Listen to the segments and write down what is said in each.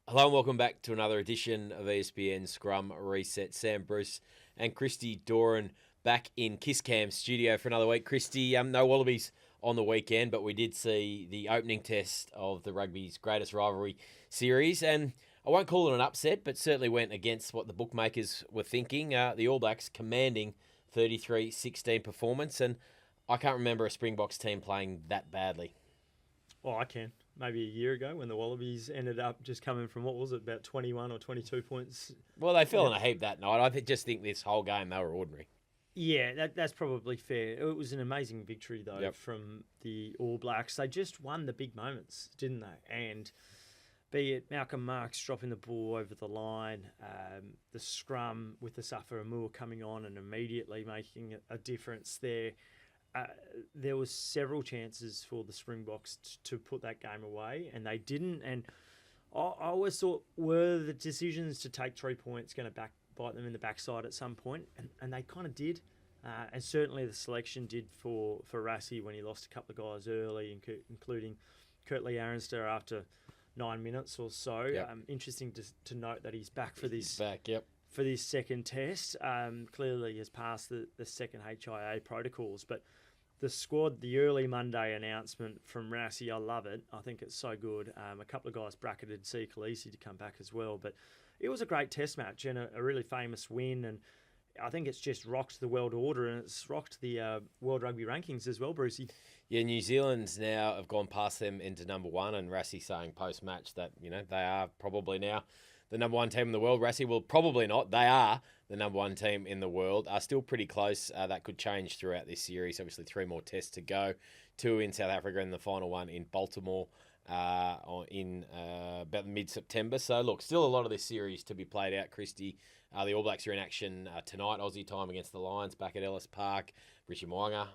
Hello and welcome back to another edition of ESPN Scrum Reset. Sam Bruce and Christy Doran back in Kiss Cam studio for another week. Christy, no Wallabies on the weekend, but we did see the opening test of the rugby's greatest rivalry series, and I won't call it an upset, but certainly went against what the bookmakers were thinking. The All Blacks commanding 33-16 performance, and I can't remember a Springboks team playing that badly. Oh, I can. Maybe a year ago when the Wallabies ended up just coming from, about 21 or 22 points. Well, they fell in a heap that night. Just think this whole game they were ordinary. Yeah, that's probably fair. It was an amazing victory, though, from the All Blacks. They just won the big moments, didn't they? And be it Malcolm Marx dropping the ball over the line, the scrum with the Safa Amur coming on and immediately making a difference there. There was several chances for the Springboks to put that game away, and they didn't. And I always thought, were the decisions to take 3 points going to bite them in the backside at some point? And they kind of did. And certainly the selection did for Rassie when he lost a couple of guys early, including Kurtley Arnster after 9 minutes or so. Yep. Interesting to note that he's back for this. He's back, yep. For this second test. Clearly he has passed the second HIA protocols, but the squad, the early Monday announcement from Rassie, I love it. I think it's so good. A couple of guys bracketed C. Khaleesi to come back as well. But it was a great test match and a really famous win. And I think it's just rocked the world order and it's rocked the World Rugby rankings as well, Brucey. Yeah, New Zealand's now have gone past them into number one, and Rassie saying post-match that, they are probably now the number one team in the world. Rassie will probably not. They are the number one team in the world. Are still pretty close. That could change throughout this series. Obviously, 3 more tests to go. 2 in South Africa and the final one in Baltimore in about mid-September. So, look, still a lot of this series to be played out, Christy. The All Blacks are in action tonight, Aussie time, against the Lions back at Ellis Park. Richie Mo'unga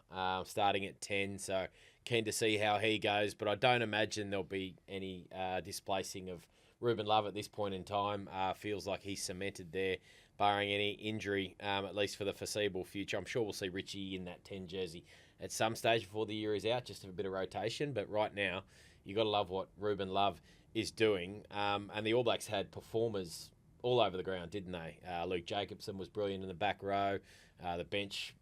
starting at 10. So, keen to see how he goes. But I don't imagine there'll be any displacing of Ruben Love at this point in time. Feels like he's cemented there, barring any injury, at least for the foreseeable future. I'm sure we'll see Richie in that 10 jersey at some stage before the year is out, just for a bit of rotation. But right now, you've got to love what Ruben Love is doing. And the All Blacks had performers all over the ground, didn't they? Luke Jacobson was brilliant in the back row. The bench,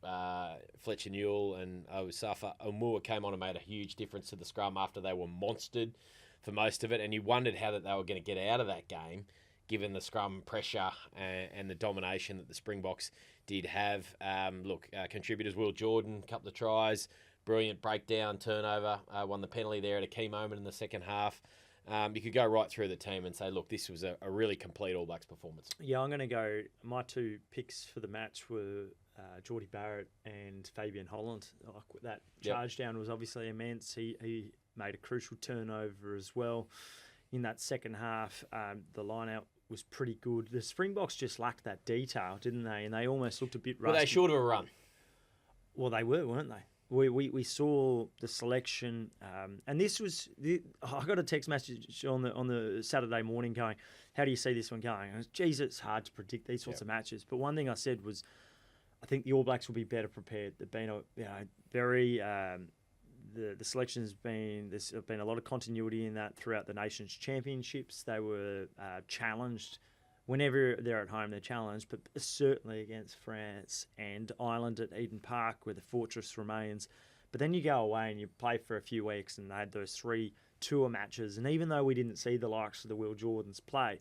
Fletcher Newell and Safa Amur came on and made a huge difference to the scrum after they were monstered for most of it, and you wondered how that they were going to get out of that game, given the scrum pressure and the domination that the Springboks did have. Contributors, Will Jordan, couple of tries, brilliant breakdown, turnover, won the penalty there at a key moment in the second half. You could go right through the team and say, look, this was a really complete All Blacks performance. Yeah, I'm going to go, my 2 picks for the match were Geordie Barrett and Fabian Holland. That charge down was obviously immense. He made a crucial turnover as well in that second half. The line-out was pretty good. The Springboks just lacked that detail, didn't they? And they almost looked a bit rusty. Were they short of a run? Well, they were, weren't they? We saw the selection, and this was. I got a text message on the Saturday morning going, "How do you see this one going?" I was, geez, it's hard to predict these sorts of matches. But one thing I said was, I think the All Blacks will be better prepared. They've been very. The selection's there's been a lot of continuity in that throughout the Nations Championships. They were challenged whenever they're at home. They're challenged, but certainly against France and Ireland at Eden Park, where the fortress remains. But then you go away and you play for a few weeks, and they had those 3 tour matches. And even though we didn't see the likes of the Will Jordans play,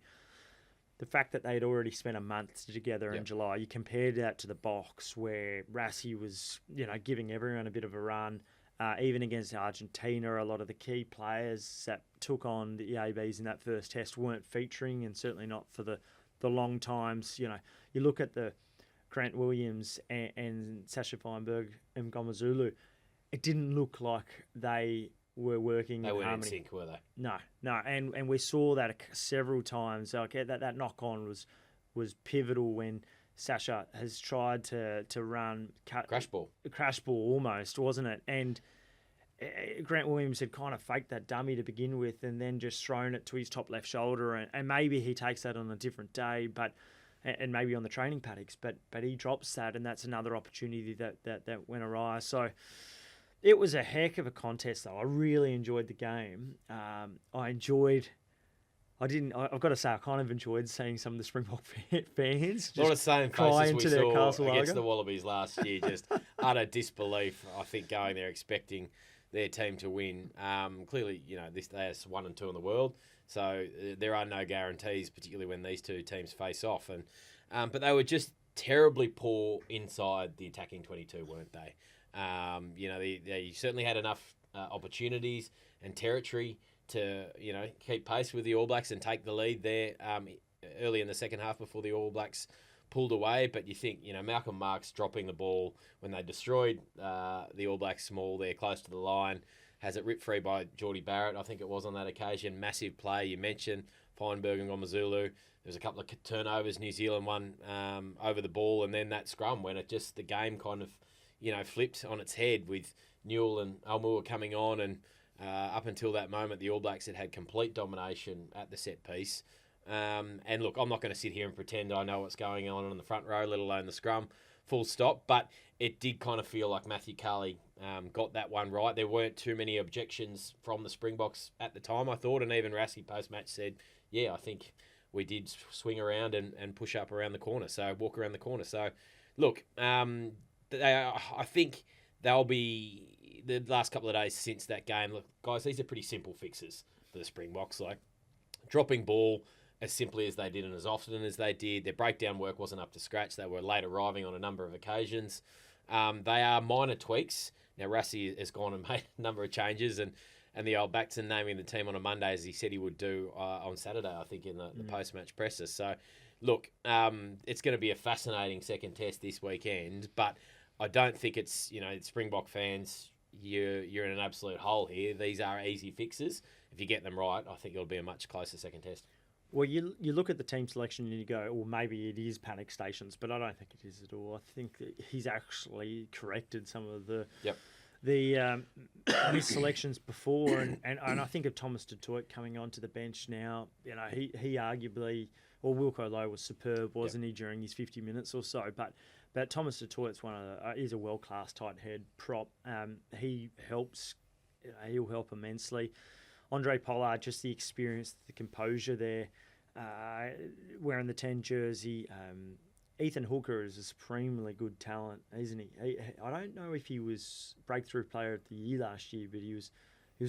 the fact that they'd already spent a month together in July, you compared that to the Boks, where Rassie was, giving everyone a bit of a run. Even against Argentina, a lot of the key players that took on the EABs in that first test weren't featuring, and certainly not for the long times. You look at the Grant Williams and Sasha Feinberg and Ngomazulu, it didn't look like they were working in harmony. They weren't in sync, were they? No. And we saw that several times. Okay, that knock-on was pivotal when Sasha has tried to run crash ball almost, wasn't it? And Grant Williams had kind of faked that dummy to begin with, and then just thrown it to his top left shoulder. And maybe he takes that on a different day, and maybe on the training paddocks. But he drops that, and that's another opportunity that went awry. So it was a heck of a contest, though. I really enjoyed the game. I enjoyed I didn't. I've got to say, I kind of enjoyed seeing some of the Springbok fans Not the just same cry faces into we their saw castle against logo. the Wallabies last year. Just utter disbelief. I think going there expecting their team to win. Clearly, they are 1 and 2 in the world, so there are no guarantees, particularly when these two teams face off. And but they were just terribly poor inside the attacking 22, weren't they? They certainly had enough opportunities and territory to keep pace with the All Blacks and take the lead there early in the second half before the All Blacks pulled away. But you think Malcolm Marks dropping the ball when they destroyed the All Blacks small there close to the line, has it ripped free by Geordie Barrett, I think it was on that occasion. Massive play. You mentioned Feinberg and Gomazulu. There was a couple of turnovers. New Zealand won over the ball, and then that scrum when the game kind of flipped on its head with Newell and Almua coming on, and up until that moment, the All Blacks had complete domination at the set piece. And look, I'm not going to sit here and pretend I know what's going on the front row, let alone the scrum, full stop. But it did kind of feel like Matthew Carley got that one right. There weren't too many objections from the Springboks at the time, I thought. And even Rassie post-match said, yeah, I think we did swing around and push up around the corner. So walk around the corner. So, look, I think they'll be... The last couple of days since that game, look, guys, these are pretty simple fixes for the Springboks. Like dropping ball as simply as they did and as often as they did. Their breakdown work wasn't up to scratch. They were late arriving on a number of occasions. They are minor tweaks. Now, Rassie has gone and made a number of changes, and the old Baxton naming the team on a Monday, as he said he would do on Saturday, I think, in the post-match presser. So, look, it's going to be a fascinating second test this weekend, but I don't think it's, Springbok fans... You're in an absolute hole here. These are easy fixes. If you get them right, I think it'll be a much closer second test. Well, you look at the team selection and you go, well, maybe it is panic stations, but I don't think it is at all. I think that he's actually corrected some of the misselections before, and I think of Thomas Tutoit coming onto the bench now. He arguably, or Wilco Lowe was superb, wasn't he, during his 50 minutes or so, but Thomas Tutoit's is a world-class tight head prop. He helps. He'll help immensely. Andre Pollard, just the experience, the composure there, wearing the 10 jersey. Ethan Hooker is a supremely good talent, isn't he? I don't know if he was Breakthrough Player of the Year last year, but he was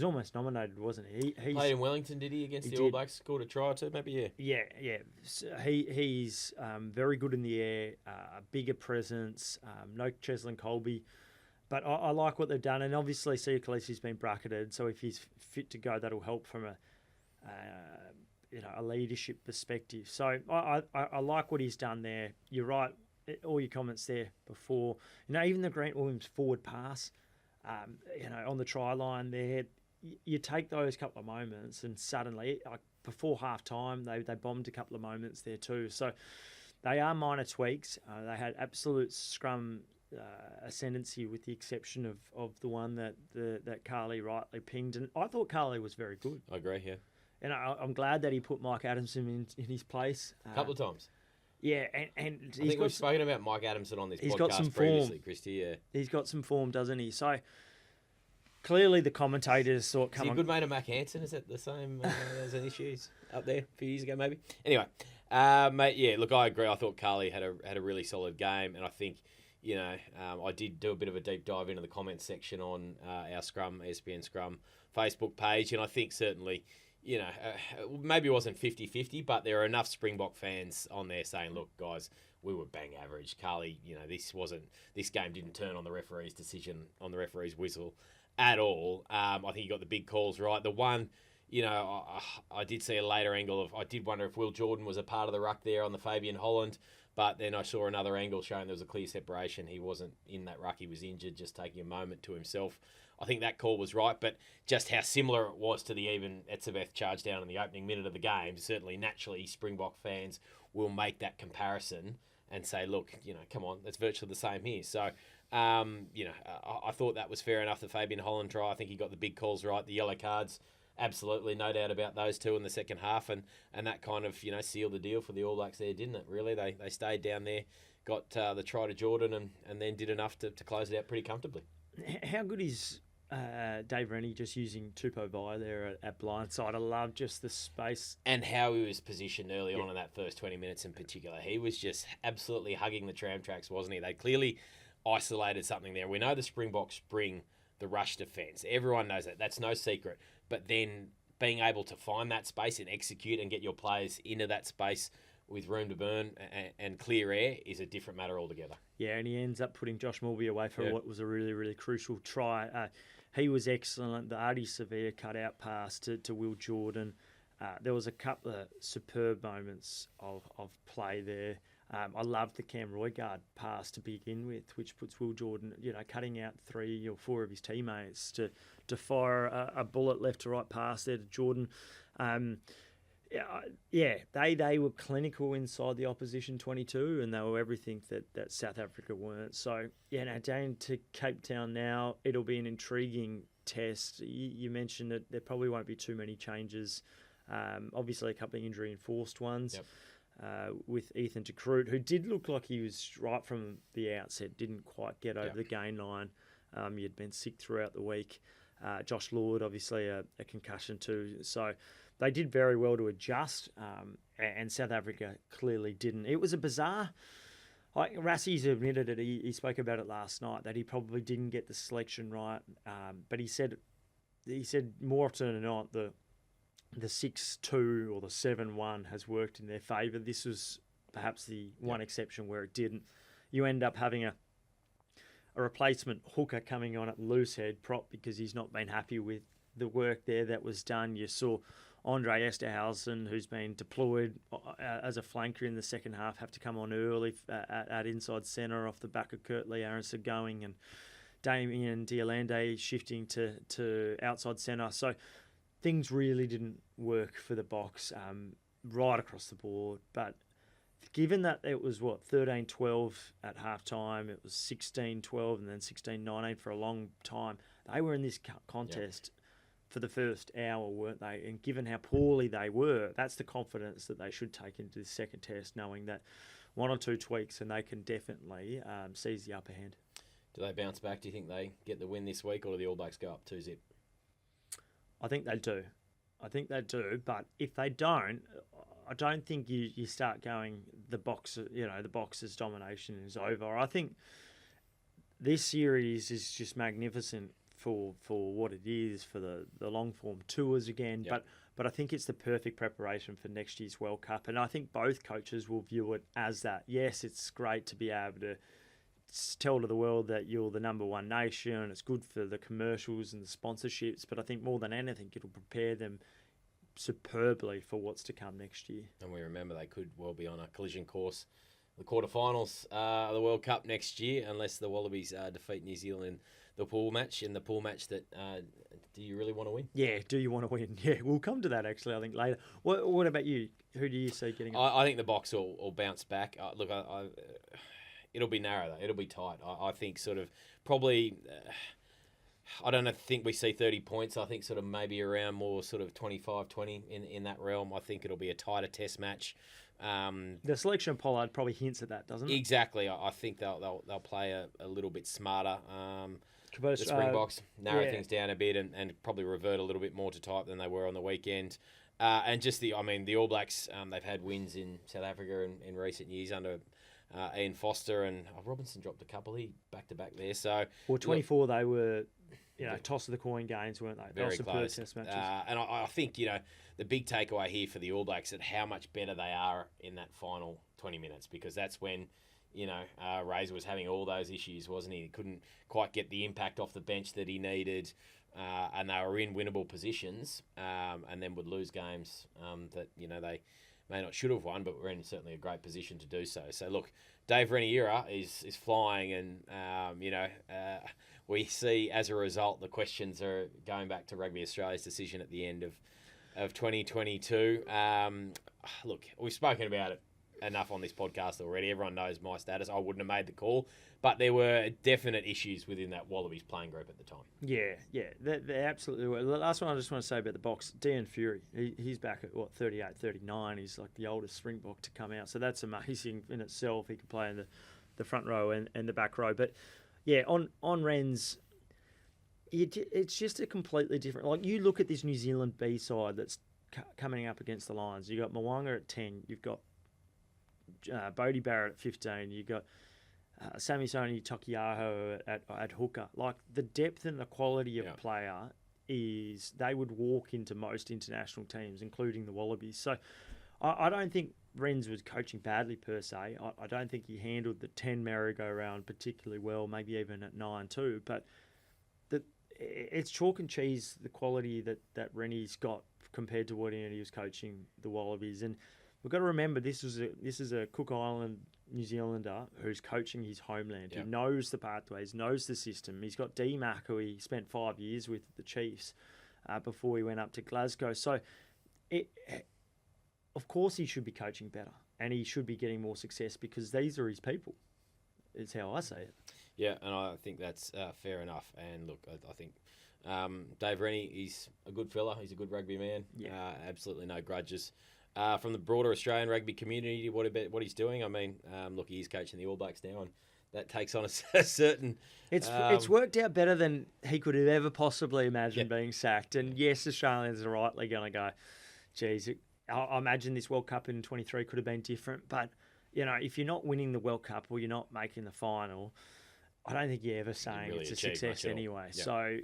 almost nominated, wasn't he? He played in Wellington, did he, against the All Blacks? Scored a try too, maybe, yeah. Yeah. So he's very good in the air, a bigger presence, no Cheslin Colby. But I like what they've done, and obviously Sia Khaleesi's been bracketed, so if he's fit to go, that'll help from a leadership perspective. So I like what he's done there. You're right, all your comments there before. Even the Grant Williams forward pass, on the try line there, you take those couple of moments and suddenly, before half time, they bombed a couple of moments there too. So they are minor tweaks. They had absolute scrum ascendancy with the exception of the one that Carly rightly pinged. And I thought Carly was very good. I agree, yeah. And I'm glad that he put Mike Adamson in his place. A couple of times. Yeah, and I think we've spoken about Mike Adamson on this podcast previously, Christy, yeah. He's got some form, doesn't he? So clearly the commentators thought, come on. Is he a good mate of Mac Hansen? Is that the same as an issues up there a few years ago, maybe? Anyway, mate, yeah, look, I agree. I thought Carly had a really solid game, and I think, I did do a bit of a deep dive into the comments section on our Scrum, ESPN Scrum Facebook page, and I think certainly, maybe it wasn't 50-50, but there are enough Springbok fans on there saying, look, guys, we were bang average. Carly, this game didn't turn on the referee's decision, on the referee's whistle at all. I think he got the big calls right. The one, I did see a later angle I did wonder if Will Jordan was a part of the ruck there on the Fabian Holland, but then I saw another angle showing there was a clear separation. He wasn't in that ruck. He was injured, just taking a moment to himself. I think that call was right, but just how similar it was to the even Etzebeth charge down in the opening minute of the game, certainly naturally Springbok fans will make that comparison and say, look, come on, it's virtually the same here. So, I thought that was fair enough, the Fabian Holland try. I think he got the big calls right, the yellow cards. Absolutely, no doubt about those two in the second half, and that kind of sealed the deal for the All Blacks there, didn't it? Really, they stayed down there, got the try to Jordan, and then did enough to close it out pretty comfortably. How good is Dave Rennie just using Tupou Vai there at blindside. I love just the space. And how he was positioned early on in that first 20 minutes in particular. He was just absolutely hugging the tram tracks, wasn't he? They clearly isolated something there. We know the Springboks bring the rush defence. Everyone knows that. That's no secret. But then being able to find that space and execute and get your players into that space with room to burn and clear air is a different matter altogether. Yeah, and he ends up putting Josh Mulvey away for what was a really, really crucial try. He was excellent. The Artie Severe cut-out pass to Will Jordan. There was a couple of superb moments of play there. I loved the Cam Roygaard pass to begin with, which puts Will Jordan, cutting out 3 or 4 of his teammates to fire a bullet left to right pass there to Jordan. They were clinical inside the opposition 22, and they were everything that South Africa weren't. So, down to Cape Town now, it'll be an intriguing test. You mentioned that there probably won't be too many changes. Obviously, a couple of injury-enforced ones. Yep. With Ethan de Groot, who did look like he was right from the outset, didn't quite get over the gain line. He had been sick throughout the week. Josh Lord, obviously, a concussion too. So they did very well to adjust, and South Africa clearly didn't. It was a bizarre... Rassie's admitted it. He spoke about it last night, that he probably didn't get the selection right. But he said more often than not, the 6-2 or the 7-1 has worked in their favour. This was perhaps the one exception where it didn't. You end up having a replacement hooker coming on at loose head prop because he's not been happy with the work there that was done. You saw Andre Esterhausen, who's been deployed as a flanker in the second half, have to come on early at inside centre off the back of Kurt Lee Aronson going, and Damien Diolande shifting to outside centre. So things really didn't work for the Boks right across the board. But given that it was, 13-12 at halftime, it was 16-12 and then 16-19 for a long time, they were in this contest for the first hour, weren't they? And given how poorly they were, that's the confidence that they should take into the second test, knowing that 1 or 2 tweaks and they can definitely seize the upper hand. Do they bounce back? Do you think they get the win this week, or do the All Blacks go up 2-0? I think they do. But if they don't, I don't think you start going the Boks' domination is over. I think this series is just magnificent for what it is, for the long form tours again. Yep. But I think it's the perfect preparation for next year's World Cup, and I think both coaches will view it as that. Yes, it's great to be able to tell to the world that you're the number one nation, and it's good for the commercials and the sponsorships, but I think more than anything it'll prepare them superbly for what's to come next year. And we remember they could well be on a collision course, the quarterfinals of the World Cup next year, unless the Wallabies defeat New Zealand in the pool match. That do you really want to win? Yeah, do you want to win? Yeah, we'll come to that actually, I think, later. What about you? Who do you see getting up? I think the Boks will bounce back. It'll be narrow, though. It'll be tight. I think sort of probably... I don't think we see 30 points. I think sort of maybe around more sort of 25-20 in that realm. I think it'll be a tighter test match. The selection pollard probably hints at that, doesn't it? Exactly. I think they'll play a little bit smarter. The Springboks Springboks narrow things down a bit and probably revert a little bit more to type than they were on the weekend. And just the All Blacks, they've had wins in South Africa in recent years under Ian Foster, and Robinson dropped a couple. He back-to-back there. So 24 they were, toss of the coin games, weren't they? Very close. Test matches. And I think, the big takeaway here for the All Blacks is how much better they are in that final 20 minutes, because that's when, Razor was having all those issues, wasn't he? He couldn't quite get the impact off the bench that he needed, and they were in winnable positions, and then would lose games that, they may not should have won, but we're in certainly a great position to do so. So look, Dave Rennie era is flying, and we see as a result the questions are going back to Rugby Australia's decision at the end of 2022. Look, we've spoken about it enough on this podcast already. Everyone knows my status. I wouldn't have made the call, but there were definite issues within that Wallabies playing group at the time. Yeah, they absolutely were. The last one I just want to say about the Boks, Dean Fury, he's back at 38, 39. He's like the oldest Springbok to come out, so that's amazing in itself. He can play in the front row and the back row. But yeah, on Ren's, It's just a completely different. Like, you look at this New Zealand B side that's coming up against the Lions. You got Mwanga at 10. You've got Bodie Barrett at 15. You got Samisoni Tokiaho at hooker. Like, the depth and the quality of player is, they would walk into most international teams, including the Wallabies. So I don't think Renz was coaching badly per se. I don't think he handled the 10 merry-go-round particularly well, maybe even at 9 too. But it's chalk and cheese, the quality that Rennie's got compared to what he was coaching the Wallabies. And we've got to remember, this is a Cook Island New Zealander who's coaching his homeland, who knows the pathways, knows the system. He's got D-Mac, who he spent 5 years with the Chiefs before he went up to Glasgow. So, of course, he should be coaching better, and he should be getting more success, because these are his people. Is how I say it. Yeah, and I think that's fair enough. And look, I think Dave Rennie, he's a good fella. He's a good rugby man. Yeah. Absolutely no grudges. From the broader Australian rugby community, what about what he's doing? I mean, look, he is coaching the All Blacks now, and that takes on a certain... It's worked out better than he could have ever possibly imagined being sacked. And yes, Australians are rightly going to go, geez, I imagine this World Cup in 23 could have been different. But, you know, if you're not winning the World Cup or you're not making the final, I don't think you're ever saying really it's a success anyway. Yep. So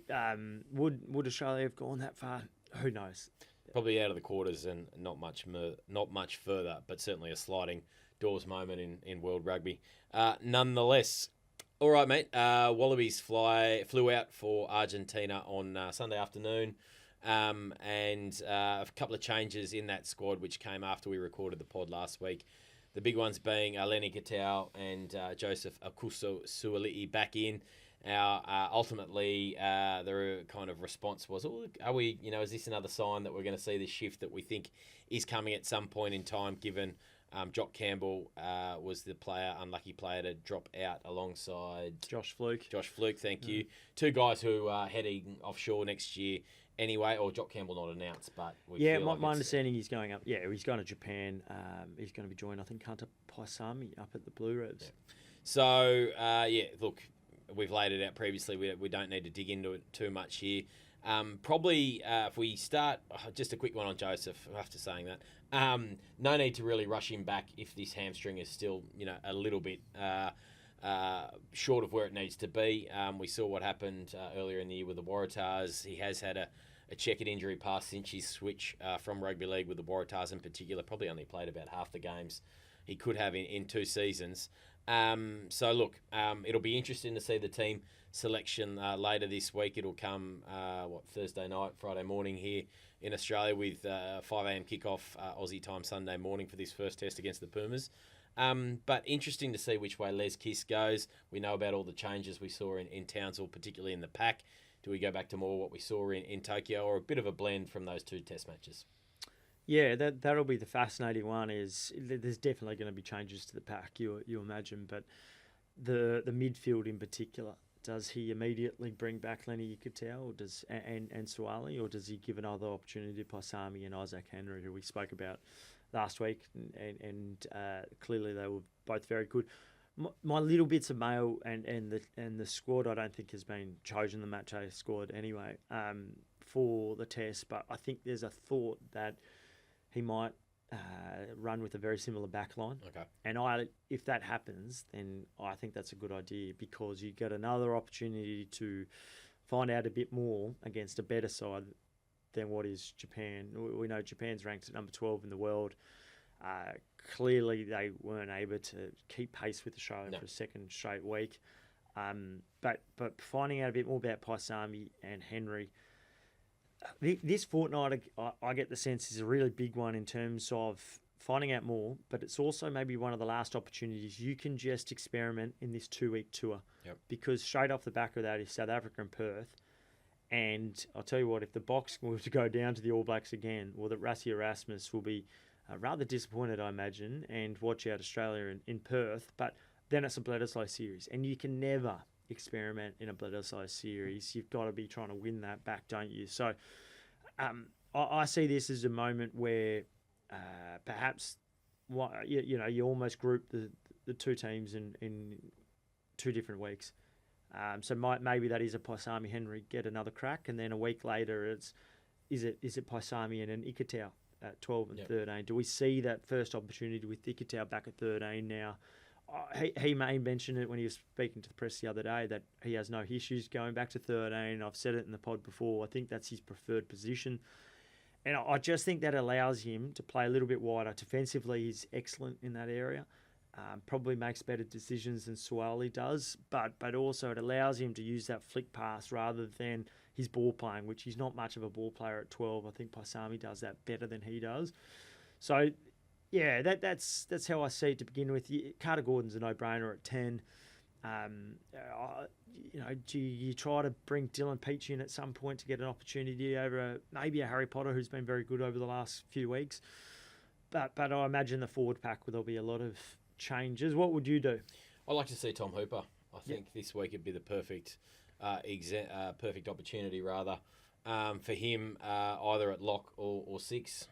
would Australia have gone that far? Who knows? Probably out of the quarters and not much further, but certainly a sliding doors moment in world rugby. Nonetheless, all right, mate. Wallabies flew out for Argentina on Sunday afternoon, and a couple of changes in that squad which came after we recorded the pod last week. The big ones being Lenny Katau and Joseph Akuso-Suali'i back in. Ultimately, the kind of response was, are we, is this another sign that we're going to see this shift that we think is coming at some point in time, given Jock Campbell was the unlucky player to drop out alongside Josh Fluke, thank you. Two guys who are heading offshore next year anyway, or Jock Campbell not announced, but my understanding he's going up. Yeah, he's going to Japan. He's going to be joined, I think, Hunter Paisami up at the Blue Revs. Yeah. So, look, we've laid it out previously. We don't need to dig into it too much here. Probably, if we start, just a quick one on Joseph, after saying that. No need to really rush him back if this hamstring is still, a little bit short of where it needs to be. We saw what happened earlier in the year with the Waratahs. He has had a checkered injury past since his switch from rugby league with the Waratahs in particular. Probably only played about half the games he could have in 2 seasons. So look, it'll be interesting to see the team selection later this week. It'll come Thursday night, Friday morning here in Australia with 5 a.m. kickoff Aussie time Sunday morning for this first test against the Pumas. But interesting to see which way Les Kiss goes. We know about all the changes we saw in Townsville, particularly in the pack. Do we go back to more what we saw in Tokyo, or a bit of a blend from those 2 test matches? Yeah, that'll be the fascinating one. Is there's definitely going to be changes to the pack, you imagine, but the midfield in particular, does he immediately bring back Lenny Katau or and Suali, or does he give another opportunity to Paisami and Isaac Henry, who we spoke about last week, and clearly they were both very good. My little bits of mail and the squad, I don't think has been chosen, the match A squad anyway, for the test, but I think there's a thought that he might run with a very similar backline. Okay. And if that happens, then I think that's a good idea, because you get another opportunity to find out a bit more against a better side than what is Japan. We know Japan's ranked at number 12 in the world. Clearly, they weren't able to keep pace with Australia for a second straight week. But finding out a bit more about Paisami and Henry, this fortnight, I get the sense, is a really big one in terms of finding out more, but it's also maybe one of the last opportunities you can just experiment in this 2-week tour. Yep. Because straight off the back of that is South Africa and Perth. And I'll tell you what, if the Boks were to go down to the All Blacks again, well, that Rassie Erasmus will be rather disappointed, I imagine, and watch out Australia in Perth. But then it's a Bledisloe series, and you can never experiment in a Bledisloe series. You've got to be trying to win that back, don't you? So I see this as a moment where perhaps you almost group the 2 teams in 2 different weeks. Maybe that is a Paisami Henry get another crack, and then a week later is it Paisami and an Ikitau at 12 and 13? Do we see that first opportunity with Ikitau back at 13 now? He may mention it when he was speaking to the press the other day that he has no issues going back to 13. I've said it in the pod before. I think that's his preferred position. And I just think that allows him to play a little bit wider. Defensively, he's excellent in that area. Probably makes better decisions than Suwali does. But also it allows him to use that flick pass rather than his ball playing, which he's not much of a ball player at 12. I think Paisami does that better than he does. So, yeah, that's how I see it to begin with. Carter Gordon's a no-brainer at 10. Do you try to bring Dylan Peach in at some point to get an opportunity over maybe a Harry Potter who's been very good over the last few weeks? But I imagine the forward pack there'll be a lot of changes. What would you do? I'd like to see Tom Hooper. I think this week would be the perfect perfect opportunity rather for him either at lock or 6.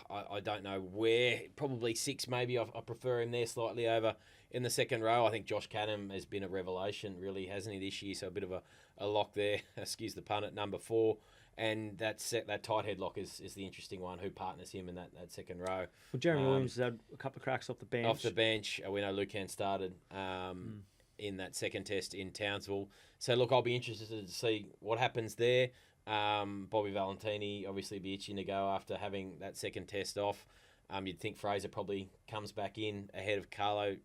I don't know where. Probably 6 maybe. I prefer him there slightly over in the second row. I think Josh Canham has been a revelation, really, hasn't he, this year? So a bit of a lock there. Excuse the pun at number 4. And that tight head lock is the interesting one. Who partners him in that second row? Well, Jeremy Williams had a couple of cracks off the bench. Off the bench. We know Lucan started in that second test in Townsville. So, look, I'll be interested to see what happens there. Bobby Valentini obviously be itching to go after having that second test off. You'd think Fraser probably comes back in ahead of Carlo,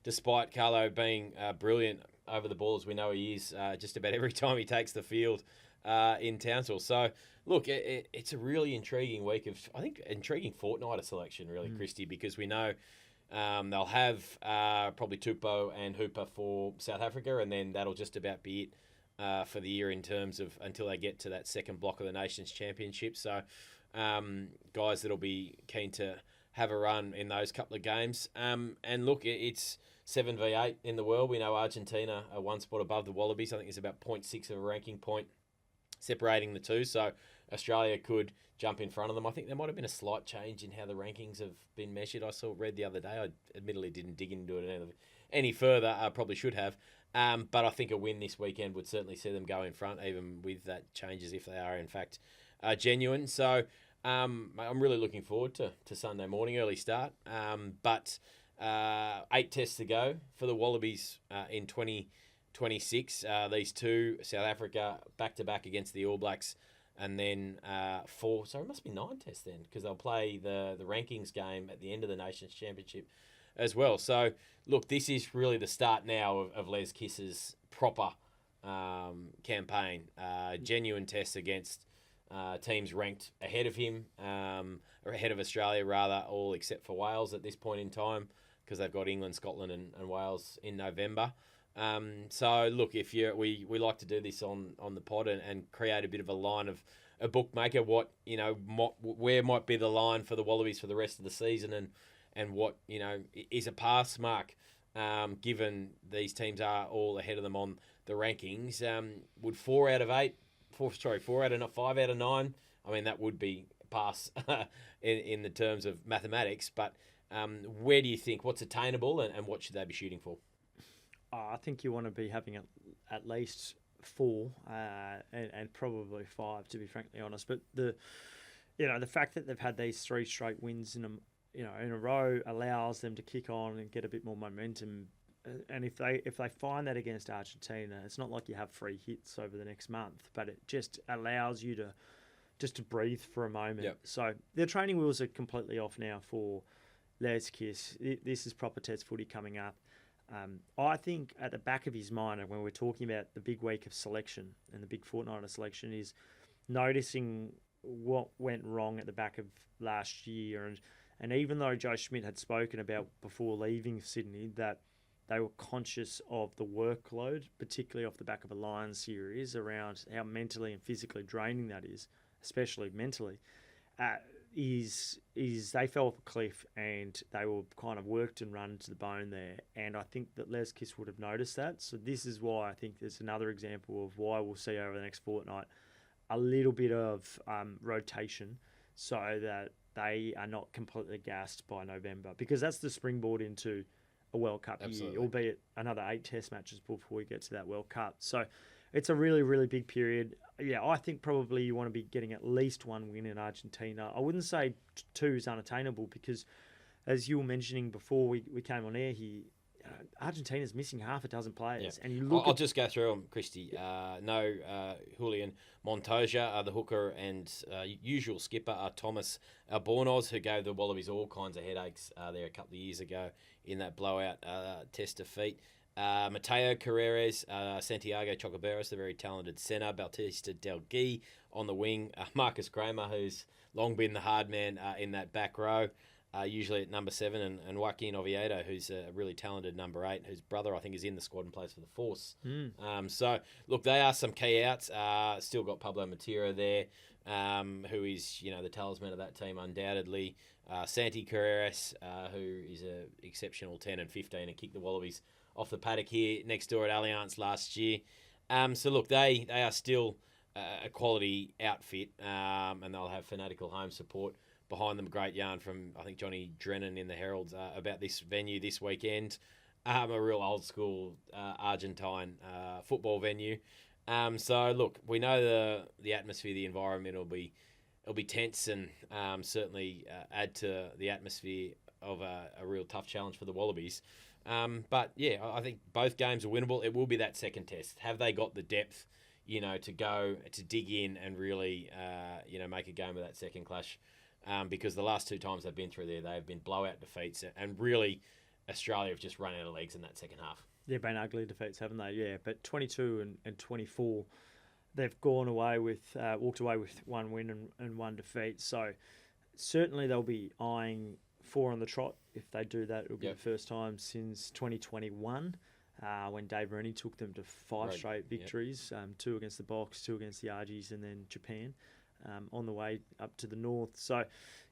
despite Carlo being brilliant over the ball, as we know he is just about every time he takes the field in Townsville. So, look, it's a really intriguing week of, I think, intriguing fortnight of selection, really, Christy, because we know they'll have probably Tupou and Hooper for South Africa, and then that'll just about be it for the year in terms of until they get to that second block of the Nations Championship. So guys that'll be keen to have a run in those couple of games. And look, it's 7v8 in the world. We know Argentina are one spot above the Wallabies. I think it's about 0.6 of a ranking point separating the two. So Australia could jump in front of them. I think there might have been a slight change in how the rankings have been measured. I read the other day. I admittedly didn't dig into it any further. I probably should have. But I think a win this weekend would certainly see them go in front, even with that changes if they are in fact genuine. So I'm really looking forward to Sunday morning, early start. But 8 tests to go for the Wallabies in 2026. These two, South Africa back-to-back against the All Blacks, and then 4. So it must be 9 tests then, because they'll play the rankings game at the end of the Nations Championship as well. So, look, this is really the start now of Les Kiss's proper campaign. Genuine tests against teams ranked ahead of him, or ahead of Australia, rather, all except for Wales at this point in time, because they've got England, Scotland and Wales in November. So, look, we like to do this on the pod and create a bit of a line of a bookmaker, where might be the line for the Wallabies for the rest of the season, and what, is a pass mark, given these teams are all ahead of them on the rankings. Would 4 out of 9, I mean, that would be pass in the terms of mathematics, but where do you think, what's attainable and what should they be shooting for? I think you want to be having at least 4 and probably 5, to be frankly honest. But the fact that they've had these 3 straight wins in a row allows them to kick on and get a bit more momentum. And if they find that against Argentina, it's not like you have free hits over the next month, but it just allows you to breathe for a moment. Yep. So their training wheels are completely off now for Les Kiss. This is proper test footy coming up. I think at the back of his mind, when we're talking about the big week of selection and the big fortnight of selection, is noticing what went wrong at the back of last year. And even though Joe Schmidt had spoken about before leaving Sydney that they were conscious of the workload, particularly off the back of a Lions series, around how mentally and physically draining that is, especially mentally, is they fell off a cliff and they were kind of worked and run to the bone there. And I think that Les Kiss would have noticed that. So this is why I think there's another example of why we'll see over the next fortnight a little bit of rotation so that they are not completely gassed by November, because that's the springboard into a World Cup Absolutely. year, albeit another 8 Test matches before we get to that World Cup. So it's a really, really big period. Yeah, I think probably you want to be getting at least one win in Argentina. I wouldn't say 2 is unattainable because, as you were mentioning before we came on air here, Argentina's missing half a dozen players. And you look I'll just go through them, Christy. No Julian Montoya, the hooker, and usual skipper Thomas Albornoz, who gave the Wallabies all kinds of headaches there a couple of years ago in that blowout Test defeat. Mateo Carreras, Santiago Chocoberas, the very talented centre, Bautista Del Gui on the wing, Marcus Kramer, who's long been the hard man in that back row, usually at number 7, and Joaquin Oviedo, who's a really talented number 8, whose brother I think is in the squad and plays for the Force. So look, they are some key outs. Still got Pablo Matera there, who is the talisman of that team undoubtedly. Santi Carreras, who is an exceptional 10 and 15 and kicked the Wallabies off the paddock here next door at Allianz last year. So look, they are still a quality outfit, and they'll have fanatical home support behind them. Great yarn from, I think, Johnny Drennan in the Herald about this venue this weekend. A real old school Argentine football venue. So look, we know the atmosphere, the environment it'll be tense and certainly add to the atmosphere of a real tough challenge for the Wallabies. But yeah, I think both games are winnable. It will be that second test. Have they got the depth, to go to dig in and really, make a game of that second clash? Because the last 2 times they've been through there, they've been blowout defeats, and really Australia have just run out of legs in that second half. They've been ugly defeats, haven't they? Yeah, but 22 and 24, they've walked away with 1 win and 1 defeat. So certainly they'll be eyeing 4 on the trot. If they do that, it'll be the first time since 2021 when Dave Rennie took them to 5 straight victories, 2 against the Boks, 2 against the Argies, and then Japan on the way up to the north. So,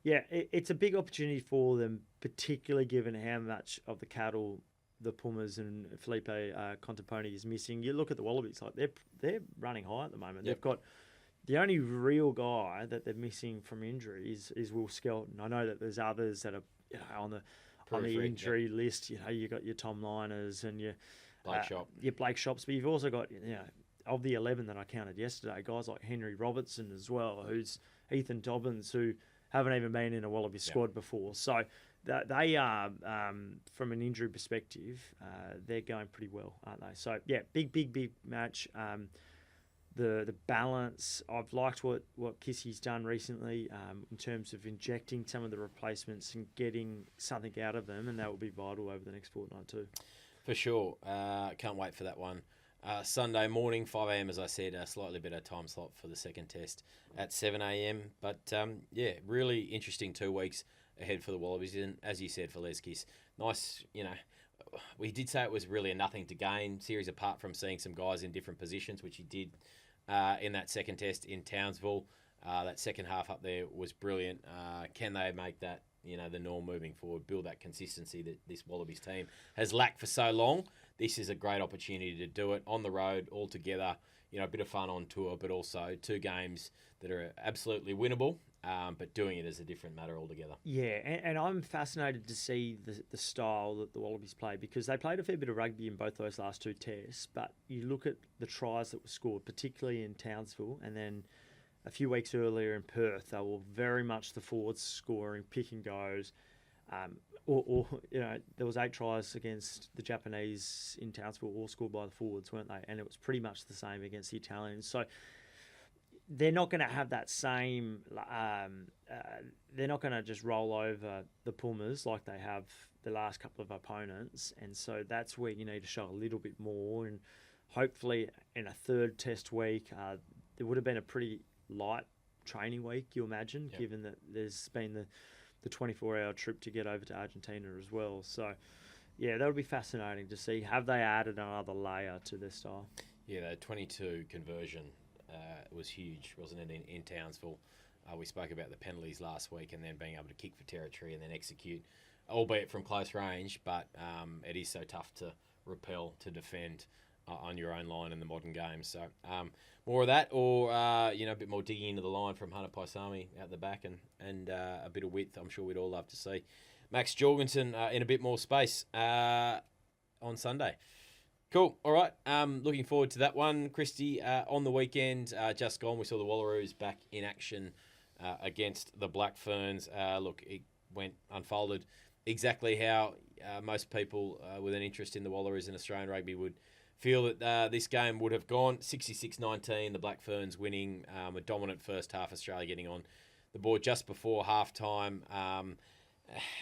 yeah, it's a big opportunity for them, particularly given how much of the cattle the Pumas and Felipe Contempone is missing. You look at the Wallabies, like they're running high at the moment. They've got the only real guy that they're missing from injury is Will Skelton. I know that there's others that are on the injury list. You got your Tom Liners and your Blake Shops, but you've also got of the 11 that I counted yesterday, guys like Henry Robertson as well, who's Ethan Dobbins, who haven't even been in a Wallaby squad before. So they are, from an injury perspective, they're going pretty well, aren't they? So, yeah, big match. The balance, I've liked what Kissy's done recently in terms of injecting some of the replacements and getting something out of them, and that will be vital over the next fortnight too. For sure. Can't wait for that one. Sunday morning, 5 a.m, as I said, a slightly better time slot for the second test at 7 a.m. But, really interesting 2 weeks ahead for the Wallabies. And as you said, for Les Kiss, nice, we did say it was really a nothing to gain series apart from seeing some guys in different positions, which he did in that second test in Townsville. That second half up there was brilliant. Can they make that, the norm moving forward, build that consistency that this Wallabies team has lacked for so long? This is a great opportunity to do it on the road, all together, a bit of fun on tour, but also 2 games that are absolutely winnable, but doing it is a different matter altogether. Yeah, and I'm fascinated to see the style that the Wallabies play, because they played a fair bit of rugby in both those last 2 tests, but you look at the tries that were scored, particularly in Townsville, and then a few weeks earlier in Perth, they were very much the forwards scoring, pick and goes. There was 8 tries against the Japanese in Townsville, all scored by the forwards, weren't they? And it was pretty much the same against the Italians. So they're not going to have that same. They're not going to just roll over the Pumas like they have the last couple of opponents, and so that's where you need to show a little bit more. And hopefully, in a third test week, there would have been a pretty light training week, you imagine, given that there's been the 24-hour trip to get over to Argentina as well. So, yeah, that would be fascinating to see. Have they added another layer to their style? Yeah, the 22 conversion was huge, wasn't it, in Townsville? We spoke about the penalties last week and then being able to kick for territory and then execute, albeit from close range, but it is so tough to repel, to defend on your own line in the modern game. So more of that, or a bit more digging into the line from Hunter Paisami out the back, and a bit of width I'm sure we'd all love to see. Max Jorgensen in a bit more space on Sunday. Cool. All right. Looking forward to that one. Christy, on the weekend, just gone, we saw the Wallaroos back in action against the Black Ferns. Look, it unfolded exactly how most people with an interest in the Wallaroos and Australian rugby would feel that this game would have gone. 66-19, the Black Ferns winning, a dominant first half, Australia getting on the board just before halftime. And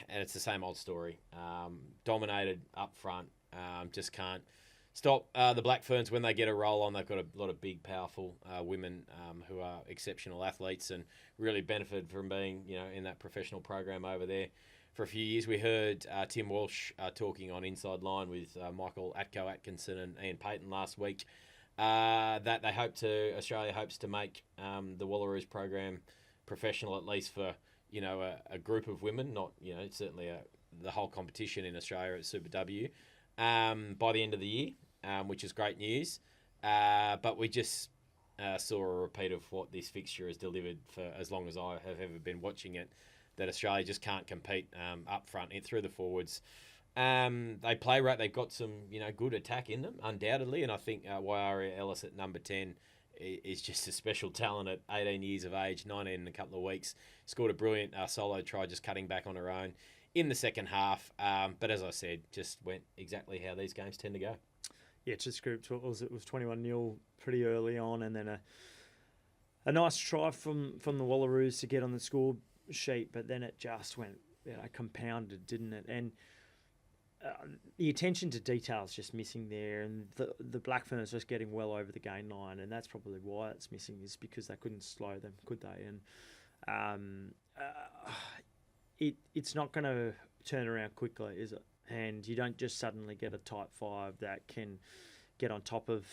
it's the same old story. Dominated up front, just can't stop the Black Ferns when they get a roll on. They've got a lot of big, powerful women who are exceptional athletes and really benefited from being, in that professional program over there for a few years. We heard Tim Walsh talking on Inside Line with Michael Atkinson and Ian Payton last week that Australia hopes to make the Wallaroos program professional, at least for a group of women, not certainly the whole competition in Australia at Super W by the end of the year, which is great news. But we just saw a repeat of what this fixture has delivered for as long as I have ever been watching it, that Australia just can't compete up front through the forwards. They play right. They've got some good attack in them, undoubtedly, and I think Waiaria Ellis at number 10 is just a special talent at 18 years of age, 19 in a couple of weeks. Scored a brilliant solo try, just cutting back on her own in the second half. But as I said, just went exactly how these games tend to go. Yeah, just grouped. It was 21-0 pretty early on, and then a nice try from the Wallaroos to get on the score sheet, but then it just went compounded, didn't it? And the attention to detail is just missing there, and the Black Ferns just getting well over the gain line, and that's probably why it's missing, is because they couldn't slow them, could they? And it's not going to turn around quickly, is it? And you don't just suddenly get a tight five that can get on top of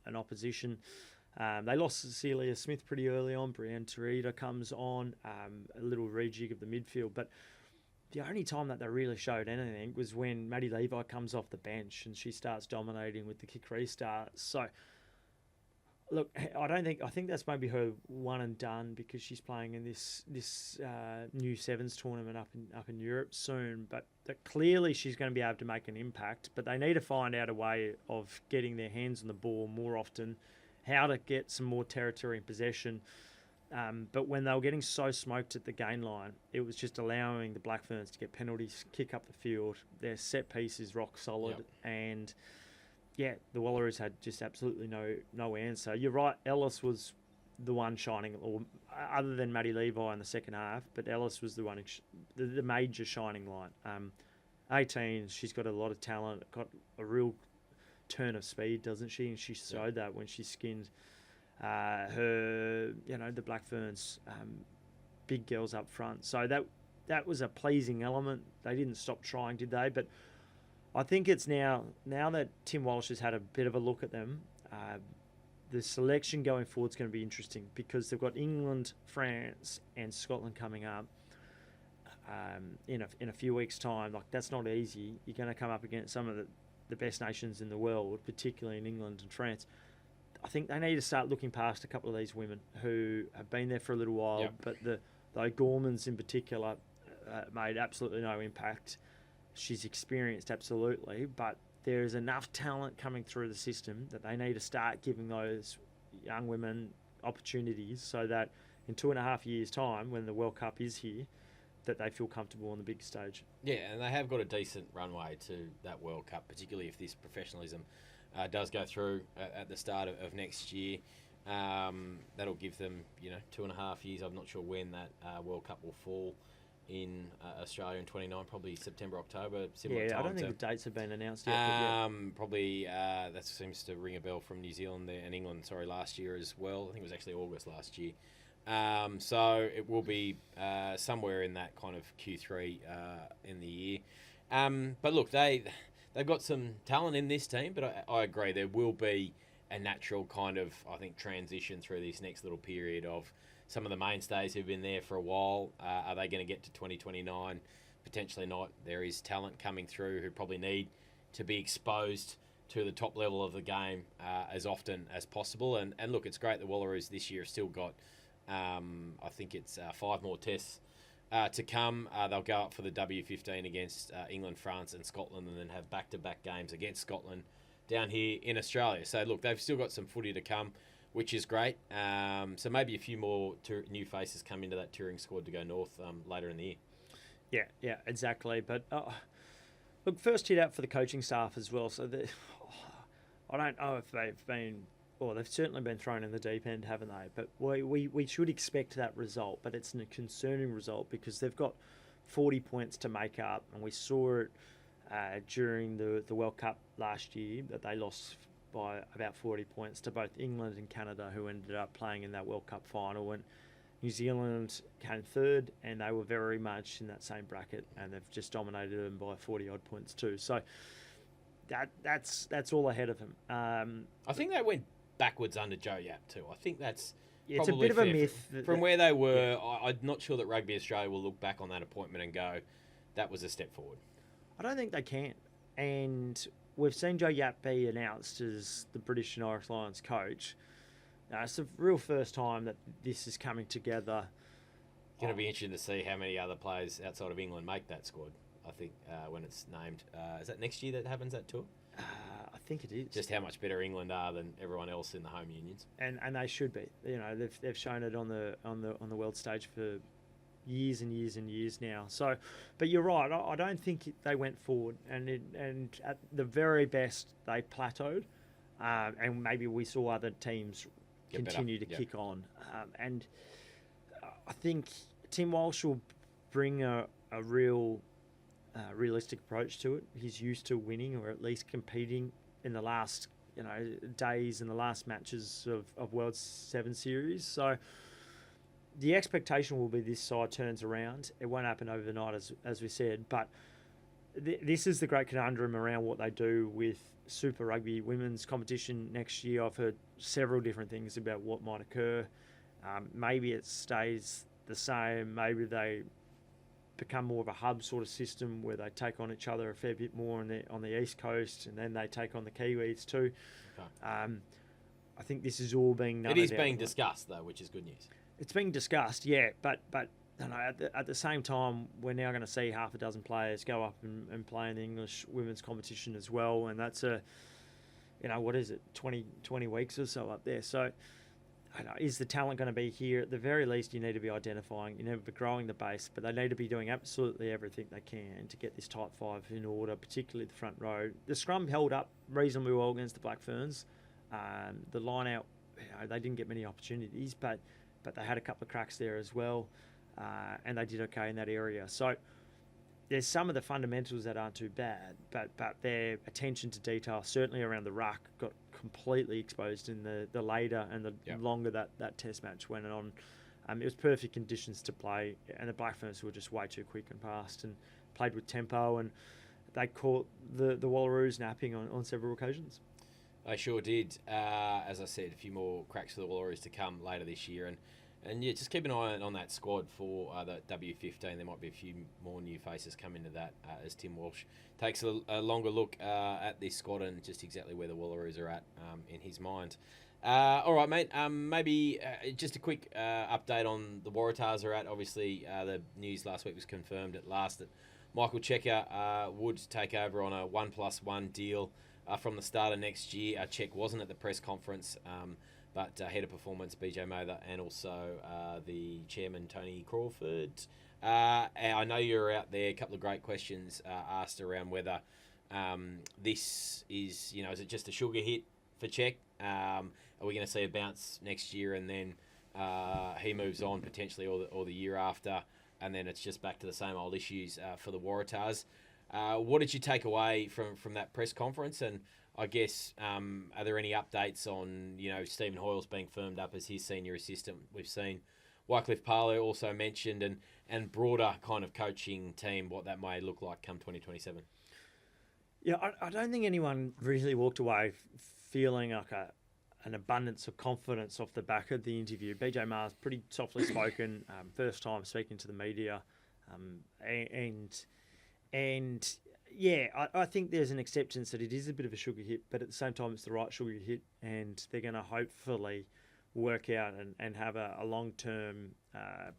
an opposition. They lost Cecilia Smith pretty early on. Brianne Terita comes on, a little rejig of the midfield. But the only time that they really showed anything was when Maddie Levi comes off the bench and she starts dominating with the kick restart. So, look, I think that's maybe her one and done, because she's playing in this new Sevens tournament up in Europe soon. But clearly she's going to be able to make an impact. But they need to find out a way of getting their hands on the ball more often, how to get some more territory and possession. But when they were getting so smoked at the gain line, it was just allowing the Black Ferns to get penalties, kick up the field. Their set piece is rock solid. Yep. And yeah, the Wallaroos had just absolutely no answer. You're right, Ellis was the one shining, or other than Maddie Levi in the second half, but Ellis was the one, the major shining light. 18, she's got a lot of talent, got a real turn of speed, doesn't she? And she showed that when she skinned the Black Ferns big girls up front. So that was a pleasing element. They didn't stop trying, did they? But I think it's now that Tim Walsh has had a bit of a look at them, the selection going forward is going to be interesting, because they've got England, France and Scotland coming up in a few weeks' time. Like, that's not easy. You're going to come up against some of the best nations in the world, particularly in England and France. I think they need to start looking past a couple of these women who have been there for a little while. Yep. But the O'Gormans in particular made absolutely no impact. She's experienced, absolutely, but there is enough talent coming through the system that they need to start giving those young women opportunities, so that in 2.5 years' time, when the World Cup is here, that they feel comfortable on the big stage. Yeah, and they have got a decent runway to that World Cup, particularly if this professionalism does go through at the start of next year. That'll give them, 2.5 years. I'm not sure when that World Cup will fall in Australia in 29, probably September, October, similar time. I don't think the dates have been announced yet. Probably that seems to ring a bell from New Zealand and England, last year as well. I think it was actually August last year. So it will be somewhere in that kind of Q3 in the year. But look, they've got some talent in this team, but I agree there will be a natural kind of, I think, transition through this next little period of some of the mainstays who've been there for a while. Are they going to get to 2029? Potentially not. There is talent coming through who probably need to be exposed to the top level of the game as often as possible. And look, it's great the Wallaroos this year have still got, I think it's 5 more tests to come. They'll go up for the W15 against England, France and Scotland, and then have back-to-back games against Scotland down here in Australia. So, look, they've still got some footy to come, which is great. So maybe a few more new faces come into that touring squad to go north later in the year. Yeah, exactly. But, look, first hit out for the coaching staff as well. So, I don't know if they've been... Well, they've certainly been thrown in the deep end, haven't they? But we should expect that result. But it's a concerning result because they've got 40 points to make up. And we saw it during the World Cup last year that they lost by about 40 points to both England and Canada, who ended up playing in that World Cup final. And New Zealand came third, and they were very much in that same bracket. And they've just dominated them by 40-odd points too. So that's all ahead of them. I think they went backwards under Joe Yap too. I think that's it's a bit of a myth. From where they were, I'm not sure that Rugby Australia will look back on that appointment and go, that was a step forward. I don't think they can. And we've seen Joe Yap be announced as the British and Irish Lions coach. It's the real first time that this is coming together. It's going to be interesting to see how many other players outside of England make that squad, I think, when it's named. Is that next year that happens, that tour? I think it is. Just how much better England are than everyone else in the home unions, and they should be. You know, they've shown it on the world stage for years and years and years now. So, but you're right. I don't think they went forward, and at the very best they plateaued, and maybe we saw other teams continue to kick on. And I think Tim Walsh will bring a real realistic approach to it. He's used to winning, or at least competing in the last days and the last matches of World 7 Series. So the expectation will be this side turns around. It won't happen overnight, as we said, but this is the great conundrum around what they do with Super Rugby women's competition next year. I've heard several different things about what might occur. Maybe it stays the same. Maybe they become more of a hub sort of system where they take on each other a fair bit more on the East Coast, and then they take on the Kiwis too. Okay. I think this is all being done. It is being discussed though, which is good news. It's being discussed, yeah, but you know, at the same time, we're now going to see half a dozen players go up and play in the English women's competition as well, and that's what is it, 20 weeks or so up there. So, I don't know, is the talent going to be here? At the very least, you need to be identifying, you need to be growing the base, but they need to be doing absolutely everything they can to get this tight five in order, particularly the front row. The scrum held up reasonably well against the Black Ferns. The line out, they didn't get many opportunities, but they had a couple of cracks there as well, and they did okay in that area. So there's some of the fundamentals that aren't too bad, but their attention to detail, certainly around the ruck, got completely exposed in the later and the longer that test match went on. It was perfect conditions to play, and the Black Ferns were just way too quick and fast and played with tempo, and they caught the Wallaroos napping on several occasions. They sure did. As I said, a few more cracks for the Wallaroos to come later this year, and yeah, just keep an eye on that squad for the W15. There might be a few more new faces come into that as Tim Walsh takes a longer look at this squad and just exactly where the Wallaroos are at in his mind. All right, mate. Maybe just a quick update on the Waratahs are at. Obviously, the news last week was confirmed at last that Michael Cheika would take over on a 1+1 deal from the start of next year. Check wasn't at the press conference. But head of performance, BJ Mather, and also the chairman, Tony Crawford. I know you're out there. A couple of great questions asked around whether this is it just a sugar hit for Czech? Are we going to see a bounce next year and then he moves on potentially or the year after, and then it's just back to the same old issues for the Waratahs? What did you take away from that press conference? And I guess, are there any updates on, Stephen Hoyle's being firmed up as his senior assistant? We've seen Wycliffe Parlow also mentioned and broader kind of coaching team, what that may look like come 2027. Yeah, I don't think anyone really walked away feeling like an abundance of confidence off the back of the interview. BJ Maher's pretty softly spoken, first time speaking to the media, and yeah, I think there's an acceptance that it is a bit of a sugar hit, but at the same time, it's the right sugar hit, and they're going to hopefully work out and have a long-term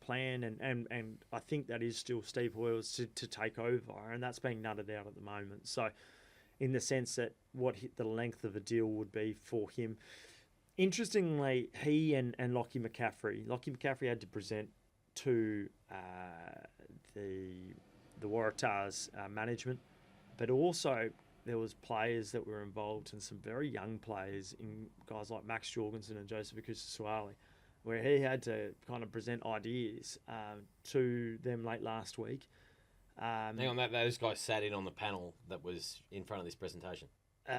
plan. And I think that is still Steve Hoyle's to take over, and that's being nutted out at the moment. So in the sense that the length of a deal would be for him. Interestingly, he and Lockie McCaffrey had to present to the Waratahs management, but also there was players that were involved, and some very young players, in guys like Max Jorgensen and Joseph Akusa-Suale, where he had to kind of present ideas to them late last week. Hang on, those guys sat in on the panel that was in front of this presentation.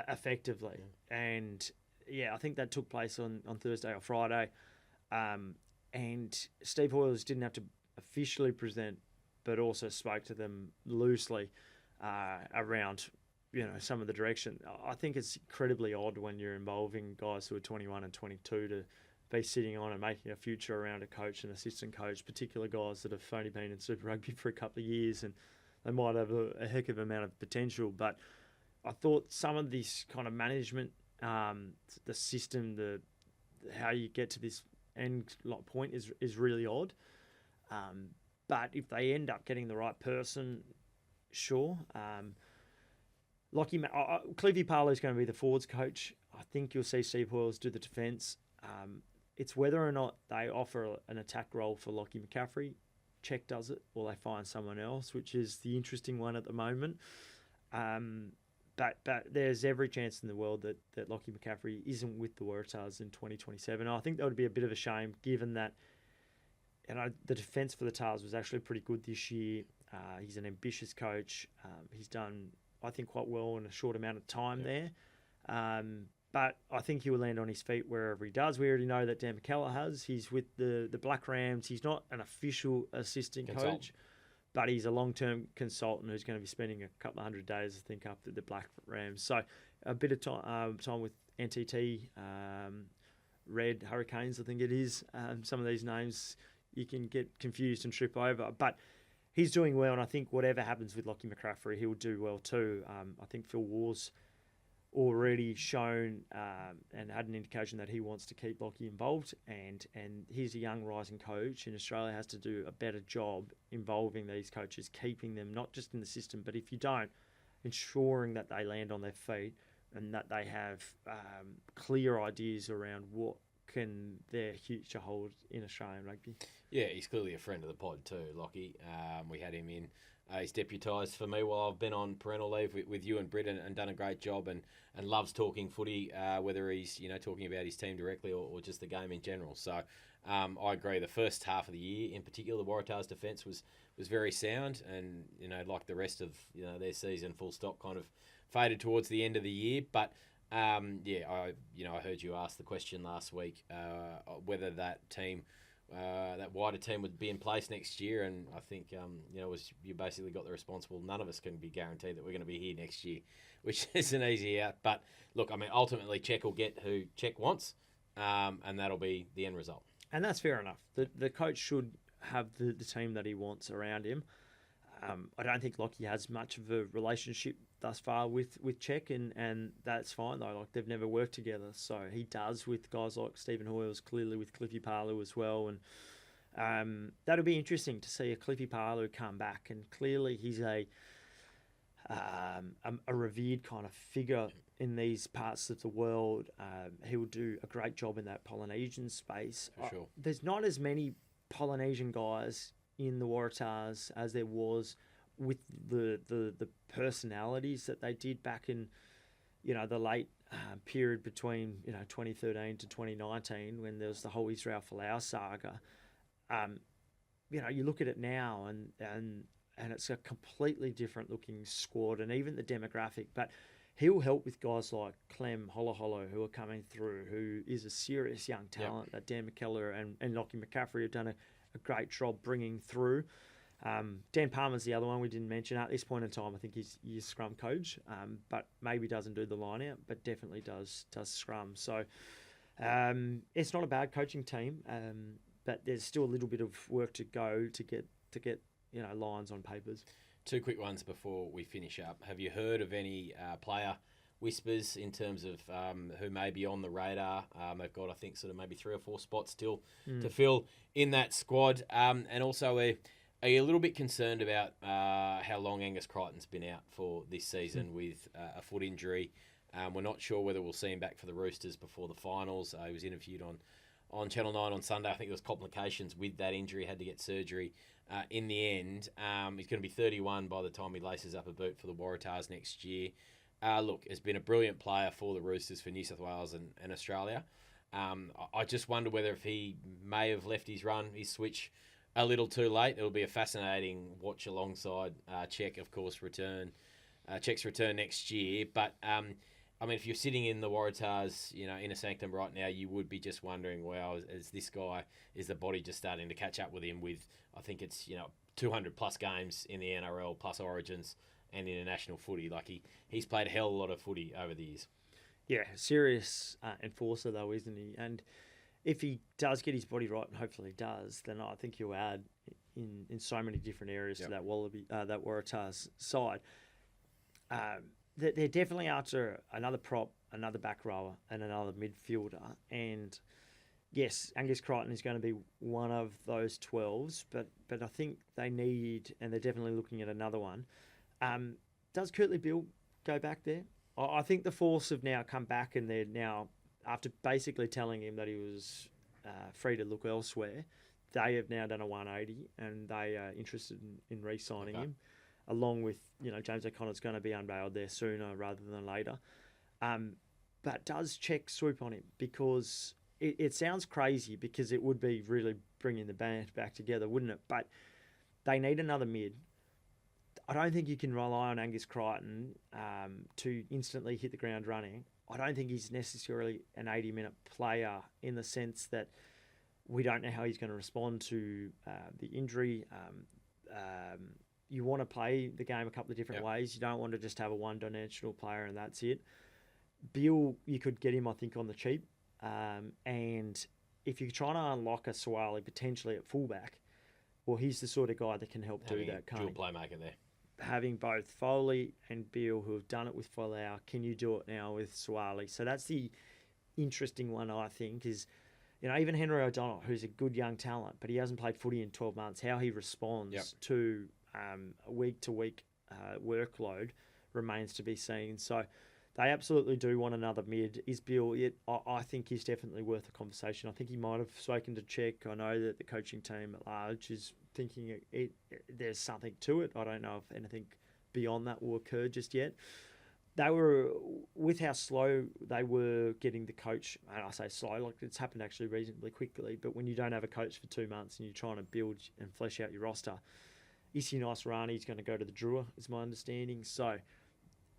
Effectively. Yeah. And yeah, I think that took place on Thursday or Friday. And Steve Hoyles didn't have to officially present, but also spoke to them loosely around, some of the direction. I think it's incredibly odd when you're involving guys who are 21 and 22 to be sitting on and making a future around a coach and assistant coach, particular guys that have only been in Super Rugby for a couple of years, and they might have a heck of amount of potential. But I thought some of this kind of management, the system, how you get to this end point is really odd. But if they end up getting the right person, sure. Clevie Parlow is going to be the forwards coach. I think you'll see Steve Hoyles do the defence. It's whether or not they offer an attack role for Lockie McCaffrey. Check does it, or they find someone else, which is the interesting one at the moment. But there's every chance in the world that Lockie McCaffrey isn't with the Waratahs in 2027. I think that would be a bit of a shame, given that the defence for the Tars was actually pretty good this year. He's an ambitious coach. He's done, I think, quite well in a short amount of time there. But I think he will land on his feet wherever he does. We already know that Dan McKellar has. He's with the Black Rams. He's not an official assistant coach, but he's a long-term consultant who's going to be spending a couple of 100 days, I think, up at the Black Rams. So a bit of time with NTT, Red Hurricanes, I think it is. Some of these names you can get confused and trip over. But he's doing well, and I think whatever happens with Lockie McCaffrey, he'll do well too. I think Phil Waugh's already shown and had an indication that he wants to keep Lockie involved, and he's a young rising coach, and Australia has to do a better job involving these coaches, keeping them not just in the system, but if you don't, ensuring that they land on their feet and that they have clear ideas around what can their future hold in Australian rugby. Yeah, he's clearly a friend of the pod too, Lockie. We had him in. He's deputised for me while I've been on parental leave with you and Britt, and done a great job, and loves talking footy, whether he's talking about his team directly or just the game in general. So I agree. The first half of the year, in particular, the Waratahs' defence was very sound, and like the rest of their season, full stop, kind of faded towards the end of the year. But I heard you ask the question last week whether that team. That wider team would be in place next year, and I think you basically got the response. Well, none of us can be guaranteed that we're going to be here next year, which isn't easy out. But look, ultimately Cheika will get who Cheika wants, and that'll be the end result. And that's fair enough. The coach should have the team that he wants around him. I don't think Lockie has much of a relationship thus far with Cheika, and that's fine though. Like, they've never worked together, so he does with guys like Stephen Hoyles, clearly with Cliffy Parlow as well, and that'll be interesting to see a Cliffy Parlow come back. And clearly he's a revered kind of figure in these parts of the world. He will do a great job in that Polynesian space. For sure. There's not as many Polynesian guys in the Waratahs as there was with the personalities that they did back in the late period between 2013 to 2019, when there was the whole Israel Folau saga. You look at it now and it's a completely different looking squad, and even the demographic. But he'll help with guys like Clem Holoholo, who are coming through, who is a serious young talent that Dan McKellar and Lockie McCaffrey have done a great job bringing through. Dan Palmer's the other one we didn't mention. At this point in time, I think he's scrum coach, but maybe doesn't do the line out, but definitely does scrum. So it's not a bad coaching team, but there's still a little bit of work to go to get lines on papers. Two quick ones before we finish up. Have you heard of any player whispers in terms of who may be on the radar. They've got, I think, sort of maybe 3 or 4 spots still to fill in that squad. And also, are you a little bit concerned about how long Angus Crichton's been out for this season with a foot injury? We're not sure whether we'll see him back for the Roosters before the finals. He was interviewed on Channel 9 on Sunday. I think there was complications with that injury, had to get surgery in the end. He's going to be 31 by the time he laces up a boot for the Waratahs next year. Look, has been a brilliant player for the Roosters for New South Wales and Australia. I just wonder whether if he may have left his switch a little too late. It'll be a fascinating watch alongside Check, of course, Check's return next year. But I mean, if you're sitting in the Waratahs, inner sanctum right now, you would be just wondering, wow, is the body just starting to catch up with him with, I think it's, 200 plus games in the NRL plus Origins and international footy. Like he's played a hell of a lot of footy over the years. Yeah, serious enforcer though, isn't he? And if he does get his body right, and hopefully he does, then I think he'll add in so many different areas to that Waratahs side. They're definitely after another prop, another back rower, and another midfielder. And yes, Angus Crichton is going to be one of those 12s, but I think they need, and they're definitely looking at another one. Does Kurtley Beale go back there? I think the Force have now come back, and they're now, after basically telling him that he was free to look elsewhere, they have now done a 180, and they are interested in re-signing him, along with, James O'Connor's going to be unveiled there sooner rather than later. But does Check swoop on him? Because it sounds crazy, because it would be really bringing the band back together, wouldn't it? But they need another mid. I don't think you can rely on Angus Crichton to instantly hit the ground running. I don't think he's necessarily an 80-minute player in the sense that we don't know how he's going to respond to the injury. You want to play the game a couple of different ways. You don't want to just have a one-dimensional player and that's it. Beale, you could get him, I think, on the cheap. And if you're trying to unlock a Suwali potentially at fullback, well, he's the sort of guy that can help do that. Dual playmaker there. Having both Foley and Beale, who have done it with Folau, can you do it now with Suwali? So that's the interesting one, I think, is, even Henry O'Donnell, who's a good young talent, but he hasn't played footy in 12 months, how he responds to a week-to-week workload remains to be seen. So they absolutely do want another mid. Is Beale it? I think he's definitely worth a conversation. I think he might have spoken to Check. I know that the coaching team at large is thinking there's something to it. I don't know if anything beyond that will occur just yet. They were, with how slow they were getting the coach, and I say slow, like it's happened actually reasonably quickly, but when you don't have a coach for 2 months and you're trying to build and flesh out your roster, Isi Naisarani is going to go to the Drua, is my understanding. So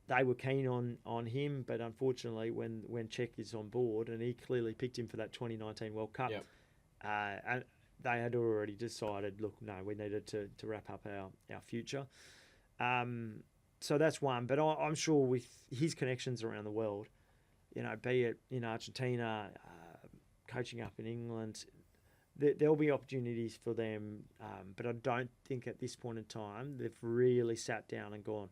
they were keen on him, but unfortunately when Check is on board, and he clearly picked him for that 2019 World Cup, and they had already decided, look, no, we needed to wrap up our future. So that's one. But I'm sure with his connections around the world, be it in Argentina, coaching up in England, there'll be opportunities for them. But I don't think at this point in time they've really sat down and gone,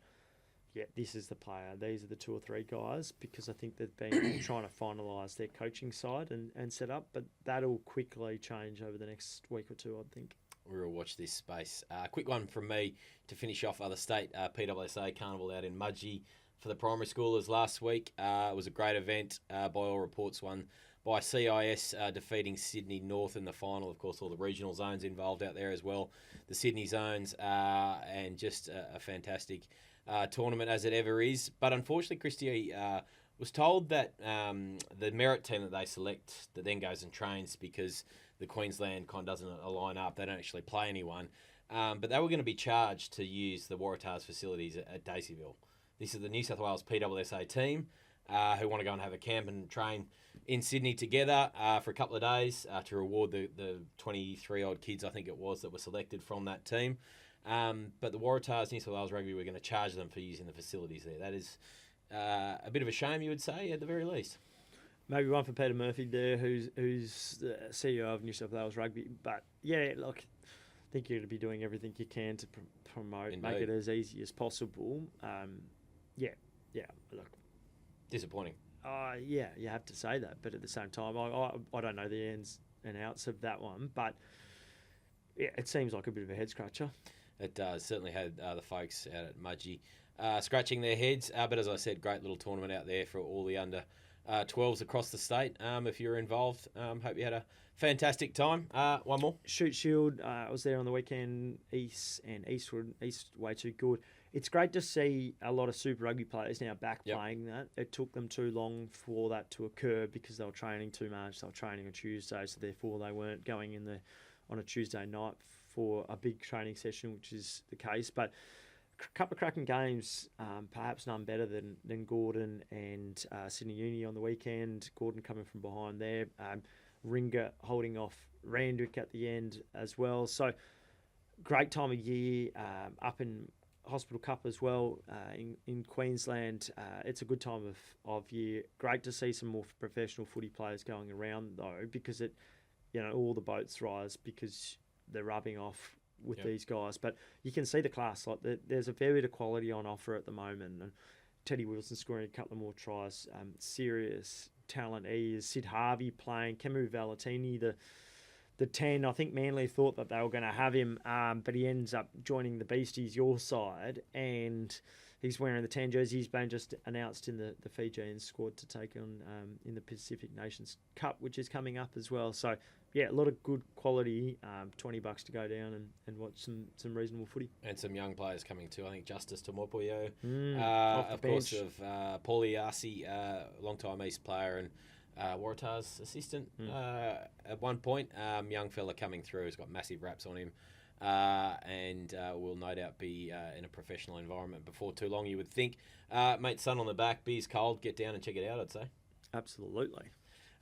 yeah, this is the player. These are the 2 or 3 guys, because I think they've been trying to finalise their coaching side and set up. But that'll quickly change over the next week or two, I think. We'll watch this space. Quick one from me to finish off other state. PWSA Carnival out in Mudgee for the primary schoolers last week. It was a great event, by all reports, won by CIS, defeating Sydney North in the final. Of course, all the regional zones involved out there as well. The Sydney zones, and just a fantastic tournament as it ever is. But unfortunately, Christie was told that the merit team that they select that then goes and trains, because the Queensland con doesn't align up, they don't actually play anyone, but they were going to be charged to use the Waratahs facilities at Daceyville. This is the New South Wales PWSA team who want to go and have a camp and train in Sydney together for a couple of days to reward the 23-odd kids, I think it was, that were selected from that team. But the Waratahs, New South Wales Rugby, were going to charge them for using the facilities there. That is a bit of a shame, you would say, at the very least. Maybe one for Peter Murphy there, who's the CEO of New South Wales Rugby. But yeah, look, I think you're going to be doing everything you can to promote, make it as easy as possible. Look, Disappointing. Yeah, you have to say that. But at the same time, I don't know the ins and outs of that one. But yeah, it seems like a bit of a head scratcher. It does. Certainly had the folks out at Mudgee scratching their heads. But as I said, great little tournament out there for all the under 12s across the state. If you're involved, hope you had a fantastic time. One more. Shoot Shield, I was there on the weekend. East and Eastwood. East way too good. It's great to see a lot of Super Rugby players now back playing that. It took them too long for that to occur because they were training too much. They were training on Tuesday, so therefore they weren't going in on a Tuesday night for a big training session, which is the case. But a couple of cracking games, perhaps none better than Gordon and Sydney Uni on the weekend. Gordon coming from behind there. Ringer holding off Randwick at the end as well. So great time of year up in Hospital Cup as well in Queensland. It's a good time of year. Great to see some more professional footy players going around though, because all the boats rise because they're rubbing off with these guys. But you can see the class. Like there's a fair bit of quality on offer at the moment. And Teddy Wilson scoring a couple of more tries. Serious talent. Sid Harvey playing. Kemu Valetini, the 10. I think Manly thought that they were going to have him, but he ends up joining the Beasties, your side, and he's wearing the 10 jersey. He's been just announced in the Fijian squad to take on in the Pacific Nations Cup, which is coming up as well. So, yeah, a lot of good quality, $20 to go down and watch some reasonable footy. And some young players coming too. I think Justice Tomopoyo, off the course, bench. of Paulie Arce, long-time East player and Waratahs assistant at one point. Young fella coming through, has got massive raps on him, and will no doubt be in a professional environment before too long, you would think. Mate, sun on the back, beer's cold, get down and check it out, I'd say. Absolutely.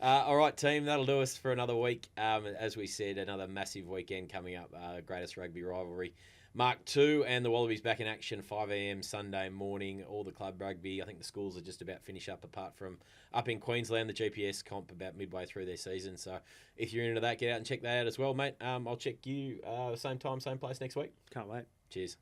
All right, team, that'll do us for another week. As we said, another massive weekend coming up, greatest rugby rivalry. Mark II and the Wallabies back in action 5 a.m. Sunday morning. All the club rugby. I think the schools are just about finish up, apart from up in Queensland, the GPS comp about midway through their season. So if you're into that, get out and check that out as well, mate. I'll check you same time, same place next week. Can't wait. Cheers.